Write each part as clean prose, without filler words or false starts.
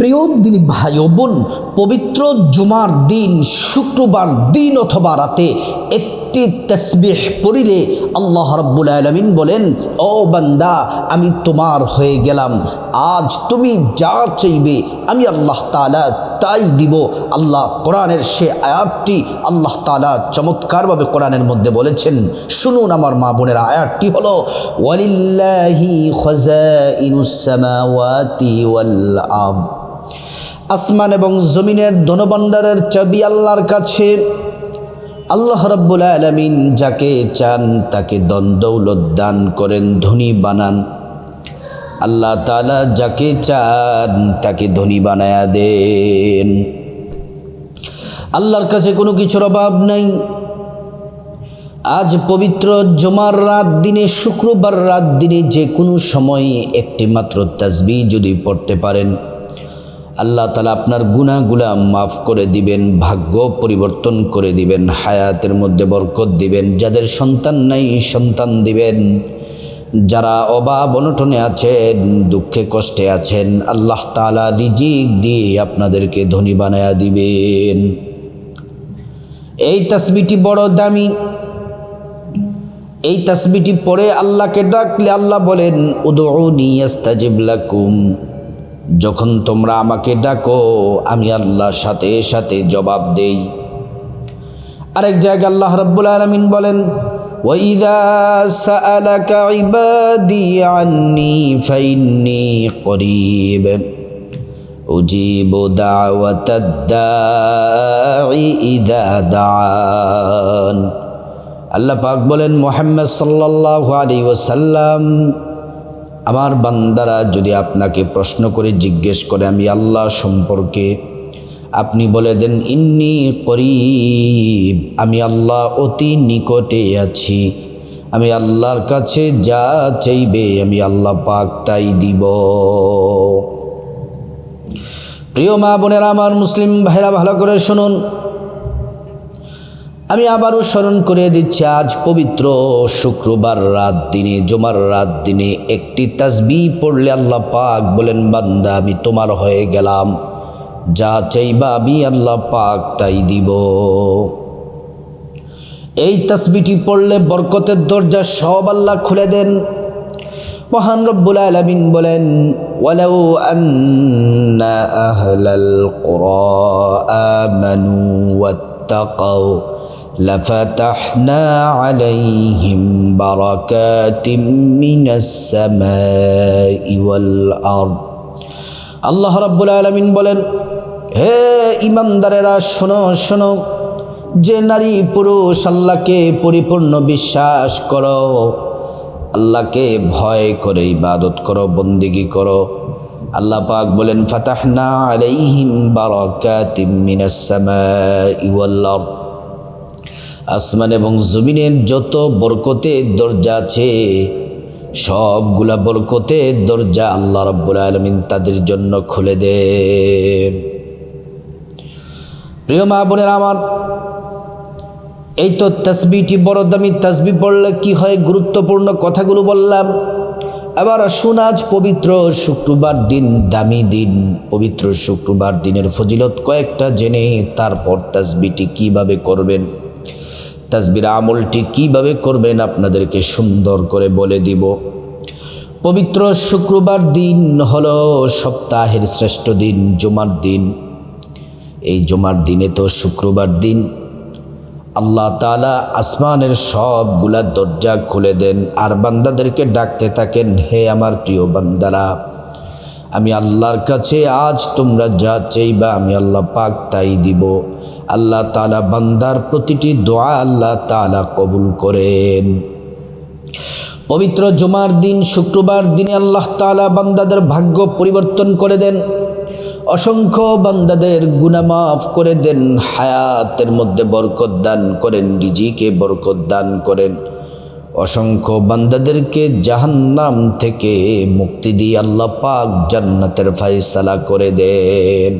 প্রিয় দিনী ভাই ও বোন, পবিত্র জুমার দিন শুক্রবার দিন অথবা রাতে একটি তাসবিহ পড়িলে আল্লাহ রাব্বুল আলামিন বলেন, ও বান্দা আমি তোমার হয়ে গেলাম, আজ তুমি যা চাইবে আমি আল্লাহ তাআলা তাই দিব। আল্লাহ কোরআনের সে আয়াতটি আল্লাহ তাআলা চমৎকারভাবে কোরআনের মধ্যে বলেছেন, শুনুন আমার মা বোনেরা। আয়াতটি হলো, ওয়ালিল্লাহি খাযাইনুস সামাওয়াতি ওয়াল আরদ, আসমান এবং জমিনের ধনভাণ্ডারের চাবি আল্লাহর কাছে। আল্লাহ রাব্বুল আলামিন যাকে চান তাকে ধন দৌলত দান করেন, ধনী বানান। আল্লাহ তাআলা যাকে চান তাকে ধনী বানায়া দেন। আল্লাহর কাছে কোনো কিছুর অভাব নাই। আজ পবিত্র জুমার রাত দিনে, শুক্রবার রাত দিনে যে কোনো সময়ে একটি মাত্র তাসবিহ যদি পড়তে পারেন, আল্লাহ তাআলা আপনার গুনাহগুলা মাফ করে দিবেন, ভাগ্য পরিবর্তন করে দিবেন, হায়াতের মধ্যে বরকত দিবেন। যাদের সন্তান নাই সন্তান দিবেন, যারা অভাব অনটনে আছেন, দুঃখে কষ্টে আছেন, আল্লাহ তাআলা রিজিক দিয়ে আপনাদেরকে ধনী বানায়া দিবেন। এই তাসবিহটি বড় দামি। এই তাসবিহটি পড়ে আল্লাহকে ডাকলে আল্লাহ বলেন, উদউনি আস্তাজিব লাকুম, যখন তোমরা আমাকে ডাকো আমি আল্লাহর সাথে সাথে জবাব দেই। আরেক জায়গায় আল্লাহ রাব্বুল আলামিন বলেন, ওয়াইযা সাআলাকা ইবাদি আন্নী ফাইন্নী করিব উজিবু দাওয়াতাদ দাঈ ইযা দাআন। আল্লাহ পাক বলেন, মুহাম্মদ সাল্লাল্লাহু আলাইহি ওয়াসাল্লাম, আমার বান্দারা যদি আপনাকে প্রশ্ন করে জিজ্ঞেস করে আমি আল্লাহ সম্পর্কে, আপনি বলে দেন ইন্নী করিব, আমি আল্লাহ অতি নিকটে আছি, আমি আল্লাহর কাছে যা চাইবে আমি আল্লাহ পাক তাই দিব। প্রিয় মা বোনেরা, আমার মুসলিম ভাইরা ভালো করে শুনুন। আমি আবারও স্মরণ করে দিচ্ছি, আজ পবিত্র শুক্রবার রাত দিনে, জুমার রাত দিনে একটি তাসবিহ পড়লে আল্লাহ পাক বলেন, বান্দা আমি তোমার হয়ে গেলাম, যা চাইবা আমি আল্লাহ পাক তাই দিব। এই তাসবিহটি পড়লে বরকতের দরজা সব আল্লাহ খুলে দেন। মহান রব্বুল আলামিন বলেন, ওয়ালাউ আন্না আহলাল কুরা আমানু ওয়াত্তাকাউ লাফাতাহনা আলাইহিম বারাকাতিম মিনাস সামাই ওয়াল আরদ। আল্লাহ রাব্বুল আলামিন বলেন, হে ঈমানদারেরা শোনো শোনো, যে নারী পুরুষ আল্লাহকে পরিপূর্ণ বিশ্বাস করো, আল্লাহকে ভয় করে ইবাদত করো, বন্দেগী করো, আল্লাহ পাক বলেন, ফাতাহনা আলাইহিম বারাকাতিম মিনাস সামাই ওয়াল আরদ, আসমান এবং জমিনের যত বরকতের দরজা আছে সবগুলা বরকতের দরজা আল্লাহ রাব্বুল আলামিন তাদের জন্য খুলে দেন। প্রিয় মা বোনেরা আমার, এই তো তাসবিহটি বড় দামি। তাসবিহ পড়লে কি হয়, গুরুত্বপূর্ণ কথাগুলো বললাম। আবার আসুন, আজ পবিত্র শুক্রবার দিন, দামি দিন, পবিত্র শুক্রবার দিনের ফজিলত কয়েকটা জেনে তারপর তাসবিহটি কিভাবে করবেন, তাসবিহর আমলটি কিভাবে করবেন আপনাদেরকে সুন্দর করে বলে দিব। পবিত্র শুক্রবার দিন হলো সপ্তাহের শ্রেষ্ঠ দিন, জুমার দিন। এই জুমার দিনে তো শুক্রবার দিন আল্লাহ তাআলা আসমানের সবগুলা দরজা খুলে দেন আর বান্দাদেরকে ডাকতে থাকেন, হে আমার প্রিয় বান্দারা, আমি আল্লাহর কাছে আজ তোমরা যা চাইবা আমি আল্লাহ পাক তাই দিব। আল্লাহ তাআলা বান্দার প্রতিটি দোয়া আল্লাহ তাআলা কবুল করেন। পবিত্র জুমার দিন, শুক্রবার দিনে আল্লাহ তাআলা বান্দাদের ভাগ্য পরিবর্তন করে দেন, অসংখ্য বান্দাদের গুনাহ মাফ করে দেন, হায়াতের মধ্যে বরকত দান করেন, রিজিকে বরকত দান করেন, অসংখ্য বান্দাদেরকে জাহান্নাম থেকে মুক্তি দিয়ে আল্লাহ পাক জান্নাতের ফয়সালা করে দেন।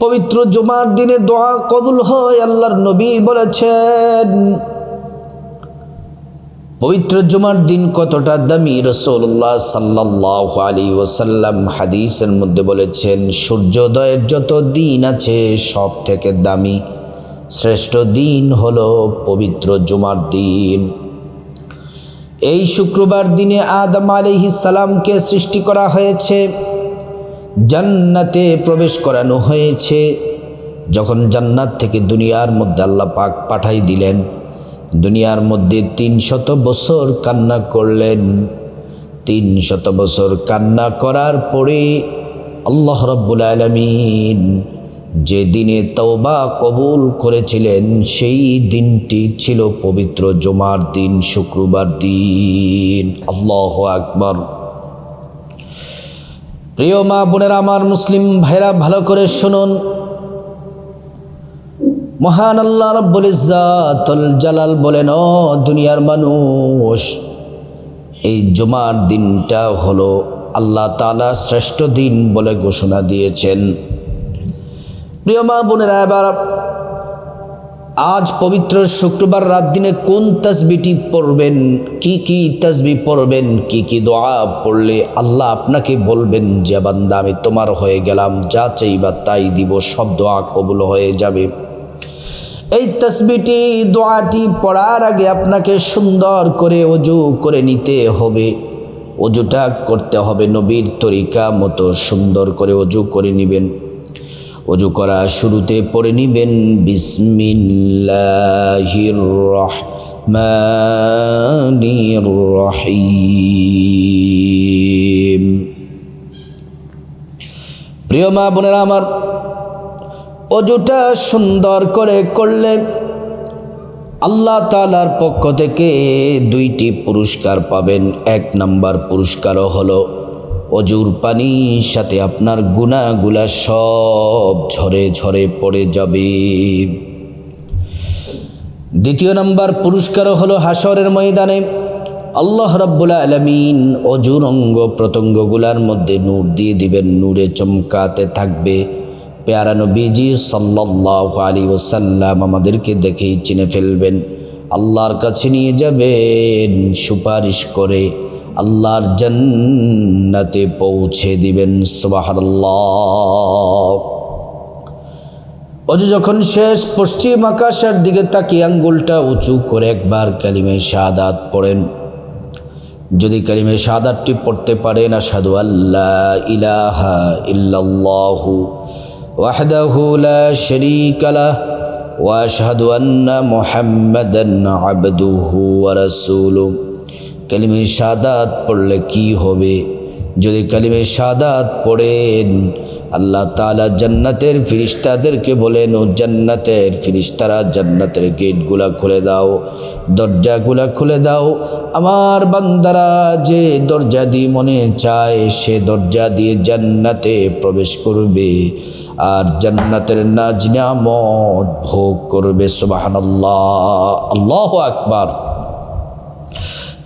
পবিত্র জুমার দিনে দোয়া কবুল হয়। আল্লাহর নবী বলেছেন, পবিত্র জুমার দিন কতটা দামি রাসূলুল্লাহ সাল্লাল্লাহু আলাইহি ওয়াসাল্লাম হাদিসের মধ্যে বলেছেন, সূর্যোদয়ের যত দিন আছে সব থেকে দামি শ্রেষ্ঠ দিন হলো পবিত্র জুমার দিন। এই শুক্রবার দিনে আদম আলাইহিস সালামকে সৃষ্টি করা হয়েছে, জান্নাতে প্রবেশ করানো হয়েছে। যখন জান্নাত থেকে দুনিয়ার মধ্যে আল্লাহ পাক পাঠাই দিলেন, দুনিয়ার মধ্যে 300 বছর কান্না করলেন। 300 বছর কান্না করার পরে আল্লাহ রাব্বুল আলামিন যে দিনে তওবা কবুল করেছিলেন সেই দিনটি ছিল পবিত্র জুমার দিন, শুক্রবার দিন। আল্লাহু আকবার। প্রিয় মা বোনেরা, আমার মুসলিম ভাইরা, ভালো করে শুনুন। মহান আল্লাহ রাব্বুল ইজ্জাতুল জালাল বলেন, ও দুনিয়ার মানুষ, এই জুমার দিনটা হলো আল্লাহ তাআলা শ্রেষ্ঠ দিন বলে ঘোষণা দিয়েছেন। প্রিয় মা বোনেরা, এবার আজ পবিত্র শুক্রবার রাত দিনে কোন তাসবিহটি পড়বেন, কি তাসবিহ পড়বেন, কি দোয়া পড়লে আল্লাহ আপনাকে বলবেন যে বান্দা আমি তোমার হয়ে গেলাম, যা চাইবা তাই দিব, সব দোয়া কবুল হয়ে যাবে। এই তাসবিহটি, দোয়াটি পড়ার আগে আপনাকে সুন্দর করে ওযু করে নিতে হবে। ওযুটা করতে হবে নবীর তরিকা মতো, সুন্দর করে ওযু করে নেবেন। ওযু করা শুরুতে পড়ে নিবেন বিসমিল্লাহির রহমানির রহিম। প্রিয় মা বোনেরা আমার, ওযুটা সুন্দর করে করলে আল্লাহ তাআলার পক্ষ থেকে 2টি পুরস্কার পাবেন। 1 নাম্বার পুরস্কার হলো অজুর পানির সাথে আপনার গুনাহগুলা সব ঝরে ঝরে পড়ে যাবে। 2 নাম্বার পুরস্কার হলো হাসরের ময়দানে আল্লাহ রাব্বুল আলামিন অজুর অঙ্গ প্রত্যঙ্গগুলার মধ্যে নূর দিয়ে দিবেন, নূরে চমকাতে থাকবে। প্যারা নবীজি সাল্লাল্লাহু আলাইহি ওয়াসাল্লাম আমাদেরকে দেখেই চিনে ফেলবেন, আল্লাহর কাছে নিয়ে যাবেন, সুপারিশ করে আল্লাহর জান্নাতে পৌঁছে দিবেন। সুবহানাল্লাহ। ওযু যখন শেষ, পশ্চিম আকাশের দিকে তাকিয়ে আঙ্গুলটা উঁচু করে একবার কালিমে শাহাদাত পড়েন। যদি কালিমে শাহাদাতটি পড়তে পারেন, আশহাদু আল্লা ইলাহা ইল্লাল্লাহু ওয়াহদাহু লা শারীকা লাহু ওয়া আশহাদু আন্না মুহাম্মাদান আবদুহু ওয়া রাসূলুহু। কালিমে শাহাদাত পড়লে কি হবে? যদি কালিমে শাহাদাত পড়েন, আল্লাহ তাআলা জান্নাতের ফেরেশতাদেরকে বলেন, ও জান্নাতের ফেরেশতারা, জান্নাতের গেটগুলা খুলে দাও, দরজাগুলা খুলে দাও। আমার বান্দারা যে দরজা দিয়ে মনে চায় সে দরজা দিয়ে জান্নাতে প্রবেশ করবে আর জান্নাতের নাজ নিয়ামত ভোগ করবে। সুবহানাল্লাহ, আল্লাহু আকবার।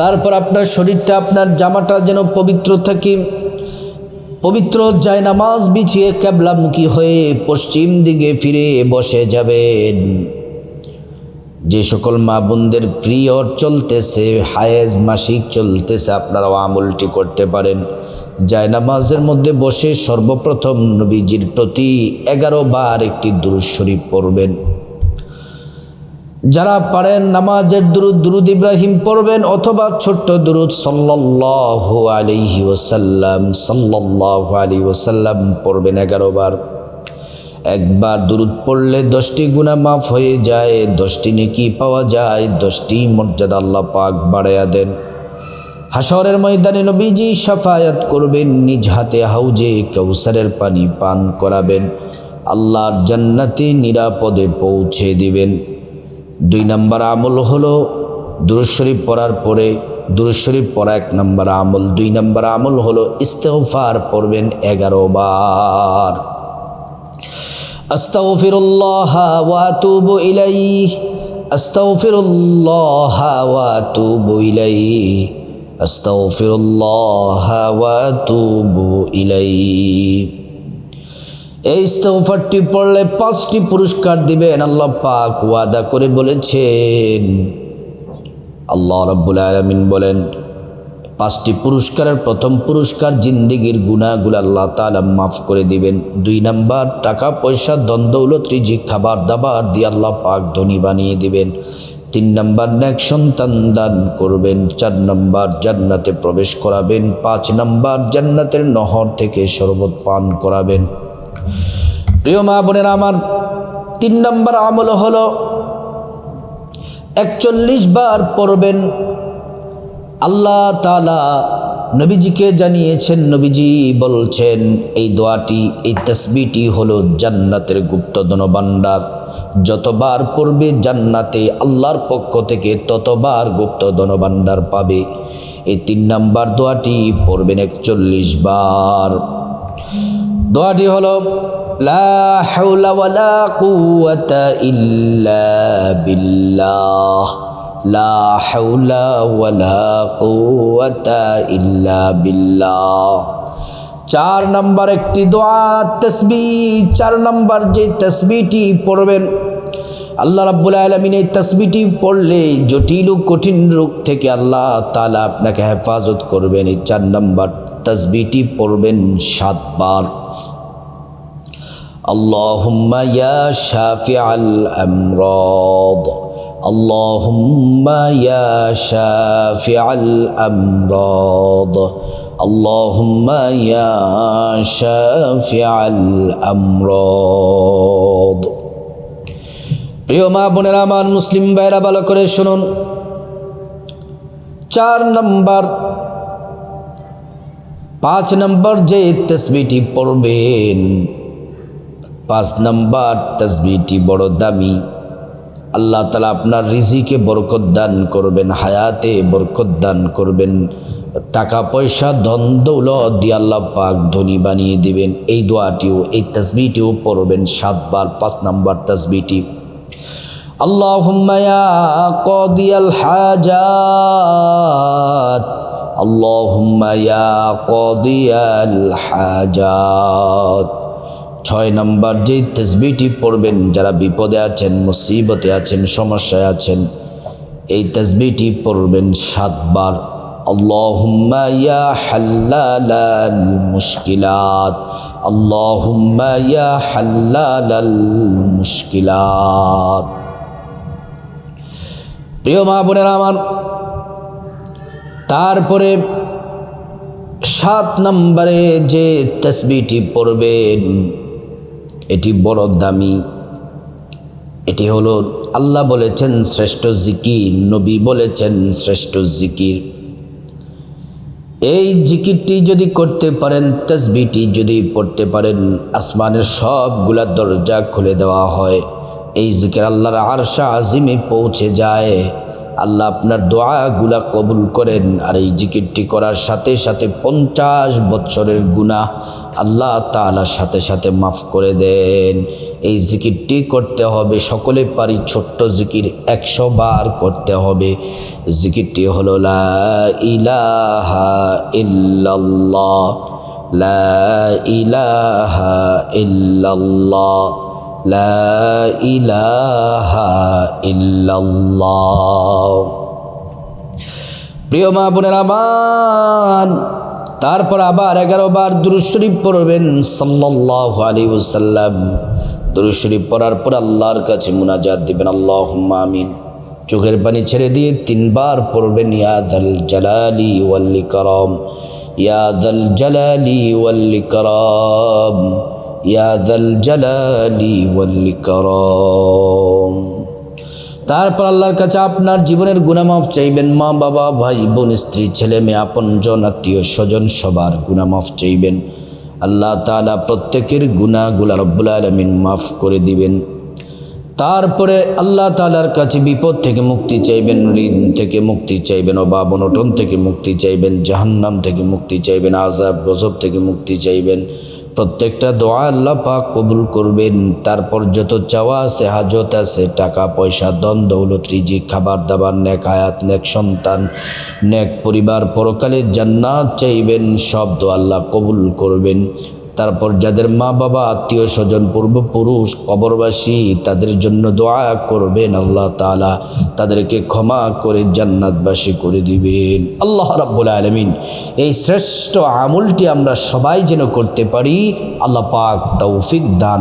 তারপর আপনার শরীরটা, আপনার জামাটা যেন পবিত্র থাকে। পবিত্র জায়নামাজ বিছিয়ে কিবলামুখী হয়ে পশ্চিম দিকে ফিরে বসে যাবেন। যে সকল মা বোনদের পিরিয়ড চলতেছে, হায়েজ মাসিক চলতেছে, আপনারাও আমলটি করতে পারেন। জায়নামাজের মধ্যে বসে সর্বপ্রথম নবীজির প্রতি 11 বার একটি দুরূদ শরীফ পড়বেন। যারা পারেন নামাজের দুরূদ ইব্রাহিম পড়বেন, অথবা ছোট্ট দুরূদ সাল্লাল্লাহু আলাইহি ওয়াসাল্লাম পড়বেন 11 বার। একবার দুরূদ পড়লে 10টি গুনাহ মাফ হয়ে যায়, 10টি নেকি পাওয়া যায়, 10টি মর্যাদা আল্লাহ পাক বাড়ায়া দেন। হাসরের ময়দানে নবীজি শাফায়াত করবেন, নিজ হাতে হাউজে কাউসারের পানি পান করাবেন, আল্লাহর জান্নাতে নিরাপদে পৌঁছে দিবেন। 2 নম্বর আমল হলো দুরূদ শরীফ পড়ার পরে, দুরূদ শরীফ পড়া 1 নম্বর আমল। 2 নম্বর আমল হলো ইস্তিগফার পড়বেন 11 বার। আস্তাগফিরুল্লাহ ওয়া আতুবু ইলাইহি, আস্তাগফিরুল্লাহ ওয়া আতুবু ইলাইহি, আস্তাগফিরুল্লাহ ওয়া আতুবু ইলাইহি। এই ইস্তিগফারটি পড়লে 5টি পুরস্কার দিবেন। আল্লাহ পাক ওয়াদা করে বলেছেন, আল্লাহ রাব্বুল আলামিন বলেন, 5টি পুরস্কারের প্রথম পুরস্কার জিন্দেগির গুনাহগুলো আল্লাহ তাআলা মাফ করে দিবেন। 2 নাম্বার টাকা পয়সা ধন দৌলত রিজিক খাবার দাবার দিয়ে আল্লাহ পাক ধনী বানিয়ে দিবেন। 3 নাম্বার নেক সন্তান দান করবেন। 4 নাম্বার জান্নাতে প্রবেশ করাবেন। 5 নাম্বার জান্নাতের নহর থেকে শরবত পান করাবেন। প্রিয় মা বোনেরা আমার, 3 নাম্বার আমল হলো 41 বার পড়বেন। আল্লাহ তাআলা নবীজিকে জানিয়েছেন, নবীজি বলছেন এই দোয়াটি, এই তাসবিহটি হলো জান্নাতের গুপ্ত ধনভাণ্ডার। যতবার পড়বে জান্নাতে আল্লাহর পক্ষ থেকে ততবার গুপ্ত ধনভাণ্ডার পাবে। এই 3 নাম্বার দোয়াটি পড়বেন 41 বার। দোয়াটি হলো লা হাওলা ওয়ালা কুওয়াতা ইল্লা বিল্লাহ, লা হাওলা ওয়ালা কুওয়াতা ইল্লা বিল্লাহ। 4 নাম্বার একটি দোয়া তাসবিহ। 4 নাম্বার যে তাসবিহটি পড়বেন, আল্লাহ রাব্বুল আলামিন এই তাসবিহটি পড়লে জটিল ও কঠিন রোগ থেকে আল্লাহ তাআলা আপনাকে হেফাজত করবেন। এই 4 নাম্বার তাসবিহটি পড়বেন 7 বার। আল্লাহুম্মা ইয়া শাফিআল আমরাদ, আল্লাহুম্মা ইয়া শাফিআল আমরাদ, আল্লাহুম্মা ইয়া শাফিআল আমরাদ। প্রিয় মা বোনেরা আমার, মুসলিম ভাইরা ভালো করে শুনুন। 4 নাম্বার 5 নাম্বার যে তাসবিহটি পড়বেন, 5 নাম্বার তাসবিহটি বড় দামি। আল্লাহ তাআলা আপনার রিজিকে বরকত দান করবেন, হায়াতে বরকত দান করবেন, টাকা পয়সা ধন দৌলত দিয়ে আল্লাহ পাক ধনী বানিয়ে দিবেন। এই দোয়াটিও, এই তাসবিহটিও পড়বেন 7 বার। 5 নাম্বার তাসবিহটি আল্লাহুম্মা ইয়া কাদিয়াল হাজাত, আল্লাহুম্মা ইয়া কাদিয়াল হাজাত। 6 নাম্বার যে তাসবিহটি পড়বেন, যারা বিপদে আছেন, মুসিবতে আছেন, সমস্যায় আছেন, এই তাসবিহটি পড়বেন 7 বার। আল্লাহুম্মা ইয়া হাল্লালাল মুশকিলাত, আল্লাহুম্মা ইয়া হাল্লালাল মুশকিলাত। প্রিয় মা বোনেরা আমার, তারপরে 7 নম্বরে যে তাসবিহটি পড়বেন, এটি বড় দামি। এটি হলো, আল্লাহ বলেছেন শ্রেষ্ঠ জিকির, নবী বলেছেন শ্রেষ্ঠ জিকির। এই জিকিরটি যদি করতে পারেন, তাসবিহটি যদি পড়তে পারেন, আসমানের সবগুলা দরজা খুলে দেওয়া হয়। এই জিকির আল্লাহর আরশ আজিমে পৌঁছে যায়। আল্লাহ আপনার দোয়াগুলা কবুল করেন। আর এই জিকিরটি করার সাথে সাথে 50 বছরের গুনাহ আল্লাহ তাআলা সাথে সাথে মাফ করে দেন। এই জিকিরটি করতে হবে, সকলে পারি ছোট্ট জিকির 100 বার করতে হবে। জিকিরটি হলো লা ইলাহা ইল্লাল্লাহ, লা ইলাহা ইল্লাল্লাহ, লা ইলাহা ইল্লাল্লাহ। প্রিয় মা বোনেরা আমার, তারপর আবার 11 বার দুরূদ শরীফ পড়বেন সাল্লাল্লাহু আলাইহি ওয়াসাল্লাম। দুরূদ শরীফ পড়ার পর আল্লাহর কাছে মুনাজাত দিবেন, আল্লাহুম্মা আমিন। চোখের পানি ছেড়ে দিয়ে 3 বার পড়বেন ইয়া যাল জালালি ওয়াল ইকরাম, ইয়া যাল জালালি ওয়াল ইকরাম, ইয়া যাল জালালি ওয়াল ইকরাম। তারপর আল্লাহর কাছে আপনার জীবনের গুনাহ মাফ চাইবেন। মা বাবা, ভাই বোন, স্ত্রী, ছেলে মেয়ে, আপনজন, আত্মীয় স্বজন সবার গুনাহ মাফ চাইবেন। আল্লাহ তাআলা প্রত্যেকের গুনাহগুলো রব্বুল আলামিন মাফ করে দিবেন। তারপরে আল্লাহ তাআলার কাছে বিপদ থেকে মুক্তি চাইবেন, ঋণ থেকে মুক্তি চাইবেন, অভাব অনটন থেকে মুক্তি চাইবেন, জাহান্নাম থেকে মুক্তি চাইবেন, আযাব গজব থেকে মুক্তি চাইবেন। প্রত্যেকটা দোয়া আল্লাহ পাক কবুল করবেন। তারপর যত চাওয়া আছে, হাজত আছে, টাকা পয়সা, ধন দৌলত, রিজিক, খাবার দাবার, নেক হায়াত, নেক সন্তান, নেক পরিবার, পরকালে জান্নাত চাইবেন, সব দোয়া আল্লাহ কবুল করবেন। তারপর যাদের মা বাবা আত্মীয় স্বজন পূর্বপুরুষ কবরবাসী তাদের জন্য দোয়া করবেন, আল্লাহ তাআলা তাদেরকে ক্ষমা করে জান্নাতবাসী করে দিবেন। আল্লাহ রাব্বুল আলামিন এই শ্রেষ্ঠ আমলটি আমরা সবাই যেন করতে পারি, আল্লাহ পাক তৌফিক দান